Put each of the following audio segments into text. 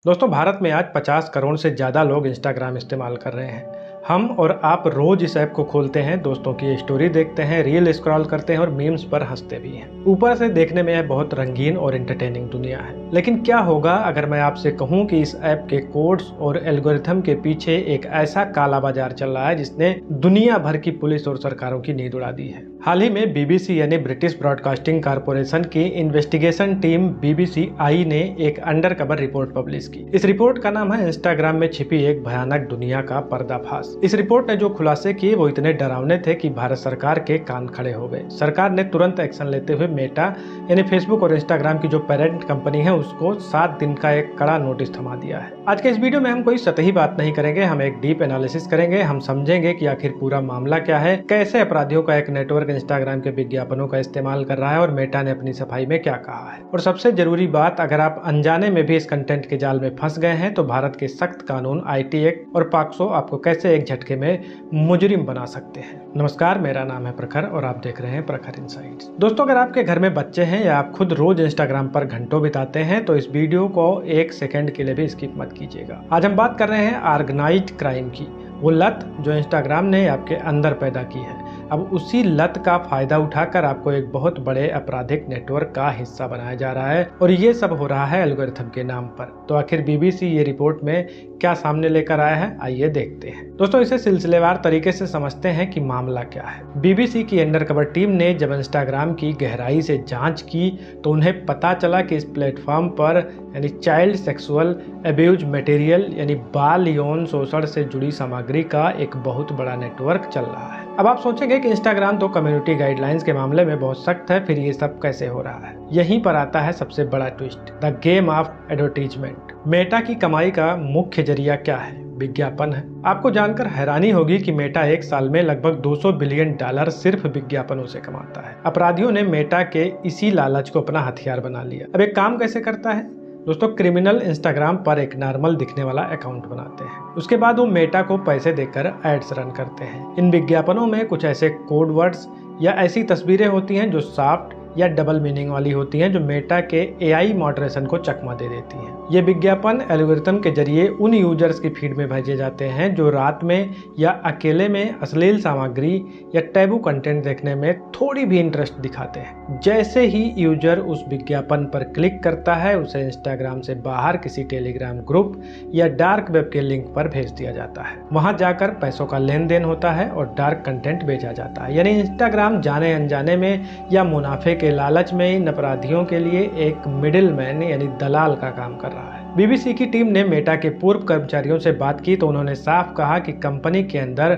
दोस्तों भारत में आज 50 करोड़ से ज़्यादा लोग इंस्टाग्राम इस्तेमाल कर रहे हैं। हम और आप रोज इस ऐप को खोलते हैं, दोस्तों की स्टोरी देखते हैं, रील स्क्रॉल करते हैं और मीम्स पर हंसते भी हैं। ऊपर से देखने में यह बहुत रंगीन और एंटरटेनिंग दुनिया है, लेकिन क्या होगा अगर मैं आपसे कहूं कि इस ऐप के कोड्स और एल्गोरिथम के पीछे एक ऐसा काला बाजार चल रहा है जिसने दुनिया भर की पुलिस और सरकारों की नींद उड़ा दी है। हाल ही में बीबीसी यानी ब्रिटिश ब्रॉडकास्टिंग कारपोरेशन की इन्वेस्टिगेशन टीम BBCI ने एक अंडरकवर रिपोर्ट पब्लिश की। इस रिपोर्ट का नाम है इंस्टाग्राम में छिपी एक भयानक दुनिया का पर्दाफाश। इस रिपोर्ट ने जो खुलासे किए वो इतने डरावने थे कि भारत सरकार के कान खड़े हो गए। सरकार ने तुरंत एक्शन लेते हुए मेटा यानी फेसबुक और इंस्टाग्राम की जो पेरेंट कंपनी है उसको 7 दिन का एक कड़ा नोटिस थमा दिया है। आज के इस वीडियो में हम कोई सतही बात नहीं करेंगे, हम एक डीप एनालिसिस करेंगे। हम समझेंगे कि आखिर पूरा मामला क्या है, कैसे अपराधियों का एक नेटवर्क इंस्टाग्राम के विज्ञापनों का इस्तेमाल कर रहा है और मेटा ने अपनी सफाई में क्या कहा है। और सबसे जरूरी बात, अगर आप अनजाने में भी इस कंटेंट के जाल में फंस गए हैं तो भारत के सख्त कानून IT एक्ट और पॉक्सो आपको कैसे एक झटके में मुजरिम बना सकते हैं। नमस्कार, मेरा नाम है प्रखर और आप देख रहे हैं प्रखर इनसाइट्स। दोस्तों, अगर आपके घर में बच्चे हैं या आप खुद रोज इंस्टाग्राम पर घंटों बिताते हैं तो इस वीडियो को 1 सेकंड के लिए भी स्किप मत कीजिएगा। आज हम बात कर रहे हैं ऑर्गेनाइज्ड क्राइम की, वो लत जो इंस्टाग्राम ने आपके अंदर पैदा की है। अब उसी लत का फायदा उठाकर आपको एक बहुत बड़े आपराधिक नेटवर्क का हिस्सा बनाया जा रहा है और ये सब हो रहा है एल्गोरिथम के नाम पर। तो आखिर BBC ये रिपोर्ट में क्या सामने लेकर आया है, आइए देखते हैं। दोस्तों, इसे सिलसिलेवार तरीके से समझते हैं कि मामला क्या है। BBC की अंडरकवर टीम ने जब इंस्टाग्राम की गहराई से जांच की तो उन्हें पता चला कि इस प्लेटफॉर्म पर यानी चाइल्ड सेक्सुअल अब्यूज मटेरियल यानी बाल यौन शोषण से जुड़ी सामग्री का एक बहुत बड़ा नेटवर्क चल रहा है। अब आप सोचेंगे कि इंस्टाग्राम तो कम्युनिटी गाइडलाइंस के मामले में बहुत सख्त है, फिर ये सब कैसे हो रहा है। यहीं पर आता है सबसे बड़ा twist, the game of advertisement. Meta की कमाई का मुख्य जरिया क्या है? विज्ञापन है। आपको जानकर हैरानी होगी कि मेटा एक साल में लगभग $200 बिलियन सिर्फ विज्ञापनों से कमाता है। अपराधियों ने मेटा के इसी लालच को अपना हथियार बना लिया। अब एक काम कैसे करता है दोस्तों, क्रिमिनल इंस्टाग्राम पर एक नॉर्मल दिखने वाला अकाउंट बनाते हैं, उसके बाद वो मेटा को पैसे देकर एड्स रन करते हैं। इन विज्ञापनों में कुछ ऐसे कोड वर्ड्स या ऐसी तस्वीरें होती हैं जो सॉफ्ट या डबल मीनिंग वाली होती हैं, जो मेटा के AI मॉडरेशन को चकमा दे देती हैं। ये विज्ञापन एल्गोरिथम के जरिए उन यूजर्स की फीड में भेजे जाते हैं जो रात में या अकेले में अश्लील सामग्री या टैबू कंटेंट देखने में थोड़ी भी इंटरेस्ट दिखाते हैं। जैसे ही यूजर उस विज्ञापन पर क्लिक करता है, उसे इंस्टाग्राम से बाहर किसी टेलीग्राम ग्रुप या डार्क वेब के लिंक पर भेज दिया जाता है। वहां जाकर पैसों का लेन देन होता है और डार्क कंटेंट भेजा जाता है। यानी इंस्टाग्राम जाने अनजाने में या मुनाफे के लालच में इन अपराधियों के लिए एक मिडिल मैन यानी दलाल का काम कर रहा है। BBC की टीम ने मेटा के पूर्व कर्मचारियों से बात की तो उन्होंने साफ कहा कि कंपनी के अंदर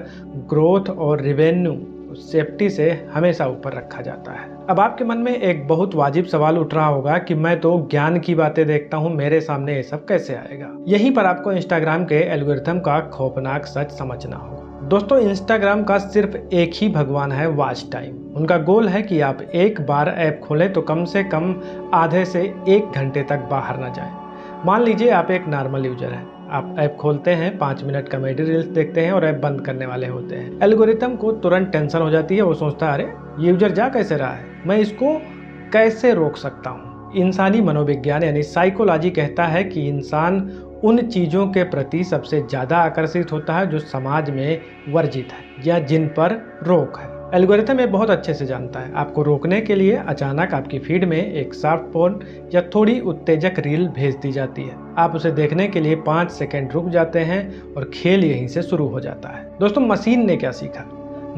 ग्रोथ और रेवेन्यू सेफ्टी से हमेशा ऊपर रखा जाता है। अब आपके मन में एक बहुत वाजिब सवाल उठ रहा होगा कि मैं तो ज्ञान की बातें देखता हूँ, मेरे सामने ये सब कैसे आएगा। यहीं पर आपको इंस्टाग्राम के एल्गोरिथम का खौफनाक सच समझना होगा। दोस्तों, इंस्टाग्राम का सिर्फ एक ही भगवान है, वॉच टाइम। उनका गोल है कि आप एक बार ऐप खोलें तो कम से कम आधे से 1 घंटे तक बाहर ना जाएं। मान लीजिए आप एक नॉर्मल यूजर हैं, आप ऐप खोलते हैं, 5 मिनट कॉमेडी रील्स देखते हैं और ऐप बंद करने वाले होते हैं। एल्गोरिथम को तुरंत टेंशन हो जाती है, वो सोचता है अरे ये यूजर जा कैसे रहा है, मैं इसको कैसे रोक सकता हूँ। इंसानी मनोविज्ञान यानी साइकोलॉजी कहता है कि इंसान उन चीज़ों के प्रति सबसे ज़्यादा आकर्षित होता है जो समाज में वर्जित है या जिन पर रोक है। एल्गोरिथम ये बहुत अच्छे से जानता है। आपको रोकने के लिए अचानक आपकी फीड में एक सॉफ्ट पोर्न या थोड़ी उत्तेजक रील भेज दी जाती है। आप उसे देखने के लिए 5 सेकंड रुक जाते हैं और खेल यहीं से शुरू हो जाता है। दोस्तों, मशीन ने क्या सीखा?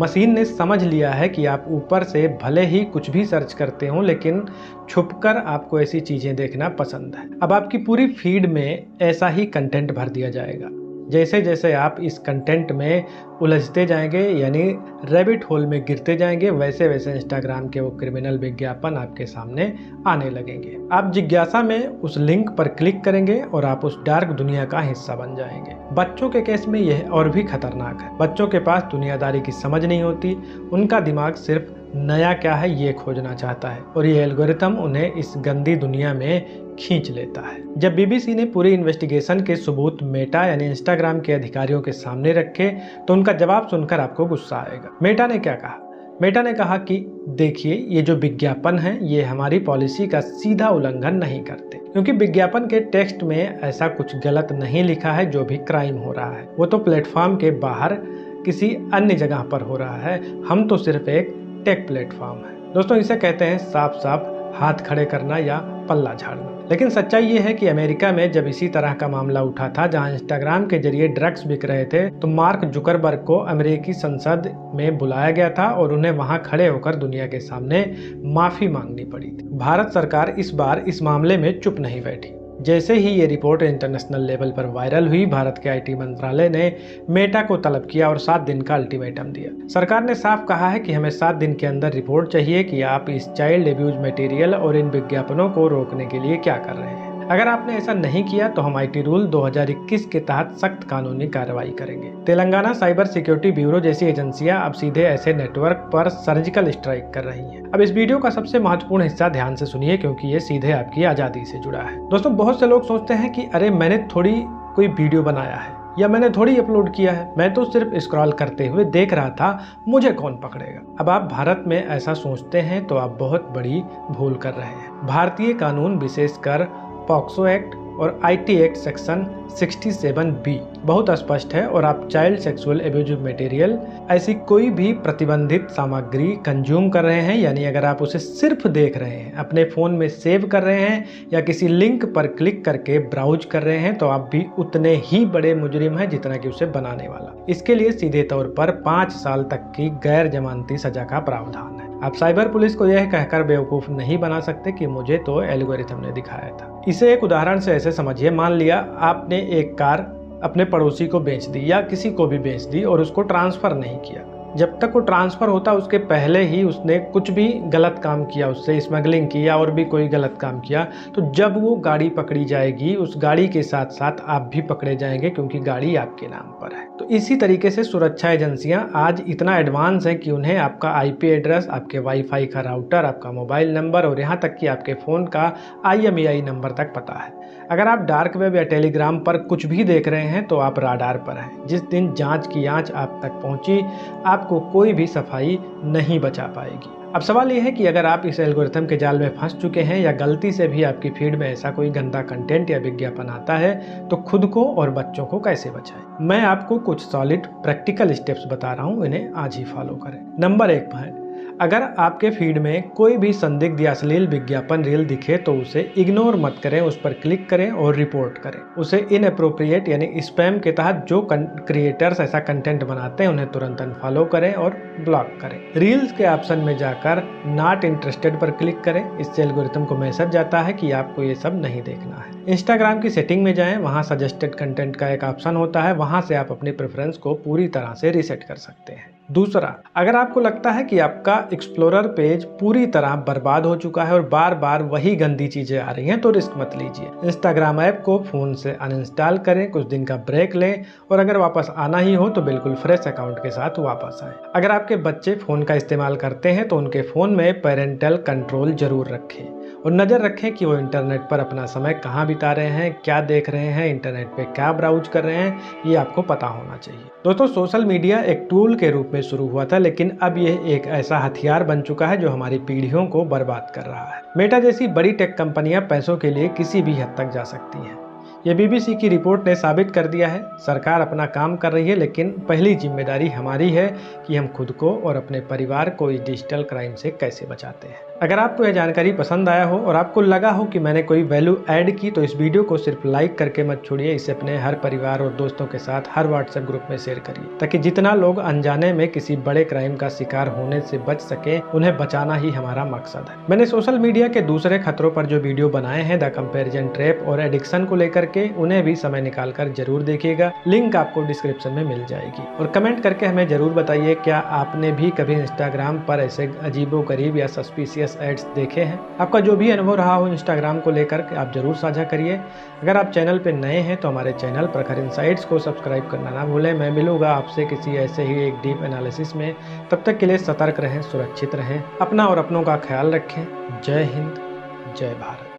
मशीन ने समझ लिया है कि आप ऊपर से भले ही कुछ भी सर्च करते हो, लेकिन छुपकर आपको ऐसी चीज़ें देखना पसंद है। अब आपकी पूरी फीड में ऐसा ही कंटेंट भर दिया जाएगा। जैसे जैसे आप इस कंटेंट में उलझते जाएंगे यानी रैबिट होल में गिरते जाएंगे, वैसे वैसे इंस्टाग्राम के वो क्रिमिनल विज्ञापन आपके सामने आने लगेंगे। आप जिज्ञासा में उस लिंक पर क्लिक करेंगे और आप उस डार्क दुनिया का हिस्सा बन जाएंगे। बच्चों के केस में यह और भी खतरनाक है। बच्चों के पास दुनियादारी की समझ नहीं होती, उनका दिमाग सिर्फ नया क्या है ये खोजना चाहता है और ये एल्गोरिथम उन्हें इस गंदी दुनिया में खींच लेता है। जब BBC ने पूरी इन्वेस्टिगेशन के सबूत मेटा यानी इंस्टाग्राम के अधिकारियों के सामने रखे तो उनका जवाब सुनकर आपको गुस्सा आएगा। मेटा ने क्या कहा? मेटा ने कहा कि देखिए, ये जो विज्ञापन है ये हमारी पॉलिसी का सीधा उल्लंघन नहीं करते, क्योंकि विज्ञापन के टेक्स्ट में ऐसा कुछ गलत नहीं लिखा है जो भी क्राइम हो रहा है। वो तो प्लेटफॉर्म के बाहर किसी अन्य जगह पर हो रहा है, हम तो सिर्फ एक टेक प्लेटफॉर्म है। दोस्तों, इसे कहते हैं साफ साफ हाथ खड़े करना या पल्ला झाड़ना। लेकिन सच्चाई ये है कि अमेरिका में जब इसी तरह का मामला उठा था, जहां इंस्टाग्राम के जरिए ड्रग्स बिक रहे थे, तो मार्क जुकरबर्ग को अमेरिकी संसद में बुलाया गया था और उन्हें वहां खड़े होकर दुनिया के सामने माफी मांगनी पड़ी थी। भारत सरकार इस बार इस मामले में चुप नहीं बैठी। जैसे ही ये रिपोर्ट इंटरनेशनल लेवल पर वायरल हुई, भारत के आईटी मंत्रालय ने मेटा को तलब किया और 7 दिन का अल्टीमेटम दिया। सरकार ने साफ कहा है कि हमें 7 दिन के अंदर रिपोर्ट चाहिए कि आप इस चाइल्ड अब्यूज मटेरियल और इन विज्ञापनों को रोकने के लिए क्या कर रहे हैं। अगर आपने ऐसा नहीं किया तो हम आईटी रूल 2021 के तहत सख्त कानूनी कार्रवाई करेंगे। तेलंगाना साइबर सिक्योरिटी ब्यूरो जैसी एजेंसियां अब सीधे ऐसे नेटवर्क पर सर्जिकल स्ट्राइक कर रही हैं। अब इस वीडियो का सबसे महत्वपूर्ण हिस्सा ध्यान से सुनिए, क्योंकि ये सीधे आपकी आजादी से जुड़ा है। दोस्तों, बहुत से लोग सोचते हैं कि अरे मैंने थोड़ी कोई वीडियो बनाया है या मैंने थोड़ी अपलोड किया है, मैं तो सिर्फ स्क्रॉल करते हुए देख रहा था, मुझे कौन पकड़ेगा। अब आप भारत में ऐसा सोचते हैं तो आप बहुत बड़ी भूल कर रहे हैं। भारतीय कानून, विशेषकर पॉक्सो एक्ट और आईटी एक्ट सेक्शन 67B बहुत स्पष्ट है और आप चाइल्ड सेक्सुअल एब्यूजिव मटेरियल ऐसी कोई भी प्रतिबंधित सामग्री कंज्यूम कर रहे हैं, यानी अगर आप उसे सिर्फ देख रहे हैं, अपने फ़ोन में सेव कर रहे हैं या किसी लिंक पर क्लिक करके ब्राउज कर रहे हैं, तो आप भी उतने ही बड़े मुजरिम हैं जितना कि उसे बनाने वाला। इसके लिए सीधे तौर पर 5 साल तक की गैर जमानती सजा का प्रावधान है। आप साइबर पुलिस को यह कहकर बेवकूफ़ नहीं बना सकते कि मुझे तो एल्गोरिथम ने दिखाया था। इसे एक उदाहरण से ऐसे समझिए, मान लिया आपने एक कार अपने पड़ोसी को बेच दी या किसी को भी बेच दी और उसको ट्रांसफ़र नहीं किया। जब तक वो ट्रांसफ़र होता उसके पहले ही उसने कुछ भी गलत काम किया, उससे स्मगलिंग किया और भी कोई गलत काम किया, तो जब वो गाड़ी पकड़ी जाएगी उस गाड़ी के साथ साथ आप भी पकड़े जाएंगे, क्योंकि गाड़ी आपके नाम पर है। तो इसी तरीके से सुरक्षा एजेंसियां आज इतना एडवांस हैं कि उन्हें आपका आईपी एड्रेस, आपके वाईफाई का राउटर, आपका मोबाइल नंबर और यहाँ तक कि आपके फ़ोन का IMEI नंबर तक पता है। अगर आप डार्क वेब या टेलीग्राम पर कुछ भी देख रहे हैं तो आप राडार पर हैं। जिस दिन जांच की आंच आप तक पहुंची, आपको कोई भी सफाई नहीं बचा पाएगी। अब सवाल यह है कि अगर आप इस एल्गोरिथम के जाल में फंस चुके हैं या गलती से भी आपकी फीड में ऐसा कोई गंदा कंटेंट या विज्ञापन आता है, तो खुद को और बच्चों को कैसे बचाएं। मैं आपको कुछ सॉलिड प्रैक्टिकल स्टेप्स बता रहा हूँ, इन्हें आज ही फॉलो करें। नंबर 1 है, अगर आपके फीड में कोई भी संदिग्ध या अश्लील विज्ञापन रील दिखे तो उसे इग्नोर मत करें, उस पर क्लिक करें और रिपोर्ट करें। उसे इनअप्रोप्रिएट यानी स्पैम के तहत जो क्रिएटर्स ऐसा कंटेंट बनाते हैं उन्हें तुरंत अनफॉलो करें और ब्लॉक करें। रील्स के ऑप्शन में जाकर नॉट इंटरेस्टेड पर क्लिक करें, इससे एल्गोरिथम को मैसेज जाता है कि आपको ये सब नहीं देखना है। इंस्टाग्राम की सेटिंग में जाएं, वहां सजेस्टेड कंटेंट का एक ऑप्शन होता है, वहां से आप अपनी प्रेफरेंस को पूरी तरह से रीसेट कर सकते हैं। दूसरा, अगर आपको लगता है कि आपका एक्सप्लोरर पेज पूरी तरह बर्बाद हो चुका है और बार बार वही गंदी चीजें आ रही हैं, तो रिस्क मत लीजिए। इंस्टाग्राम ऐप को फोन से अनइंस्टॉल करें, कुछ दिन का ब्रेक लें और अगर वापस आना ही हो तो बिल्कुल फ्रेश अकाउंट के साथ वापस आएं। अगर आपके बच्चे फोन का इस्तेमाल करते हैं तो उनके फोन में पेरेंटल कंट्रोल जरूर रखें और नज़र रखें कि वो इंटरनेट पर अपना समय कहाँ बिता रहे हैं, क्या देख रहे हैं, इंटरनेट पे क्या ब्राउज कर रहे हैं, ये आपको पता होना चाहिए। दोस्तों, सोशल मीडिया एक टूल के रूप में शुरू हुआ था, लेकिन अब ये एक ऐसा हथियार बन चुका है जो हमारी पीढ़ियों को बर्बाद कर रहा है। मेटा जैसी बड़ी टेक कंपनियां पैसों के लिए किसी भी हद तक जा सकती हैं। ये BBC की रिपोर्ट ने साबित कर दिया है। सरकार अपना काम कर रही है, लेकिन पहली जिम्मेदारी हमारी है कि हम खुद को और अपने परिवार को इस डिजिटल क्राइम से कैसे बचाते हैं। अगर आपको यह जानकारी पसंद आया हो और आपको लगा हो कि मैंने कोई वैल्यू ऐड की, तो इस वीडियो को सिर्फ लाइक करके मत छोड़िए, इसे अपने हर परिवार और दोस्तों के साथ हर व्हाट्सएप ग्रुप में शेयर करिए, ताकि जितना लोग अनजाने में किसी बड़े क्राइम का शिकार होने से बच सके, उन्हें बचाना ही हमारा मकसद है। मैंने सोशल मीडिया के दूसरे खतरों पर जो वीडियो बनाए हैं, द कंपैरिजन ट्रैप और एडिक्शन को लेकर के, उन्हें भी समय निकालकर जरूर देखिएगा। लिंक आपको डिस्क्रिप्शन में मिल जाएगी। और कमेंट करके हमें जरूर बताइए, क्या आपने भी कभी इंस्टाग्राम पर ऐसे अजीबोगरीब या सस्पिशियस एड्स देखे हैं? आपका जो भी अनुभव रहा हो इंस्टाग्राम को लेकर के आप जरूर साझा करिए। अगर आप चैनल पे नए हैं तो हमारे चैनल प्रखर इनसाइट्स को सब्सक्राइब करना ना भूलें। मैं मिलूंगा आपसे किसी ऐसे ही एक डीप एनालिसिस में। तब तक के लिए सतर्क रहें, सुरक्षित रहें, अपना और अपनों का ख्याल रखें। जय हिंद, जय भारत।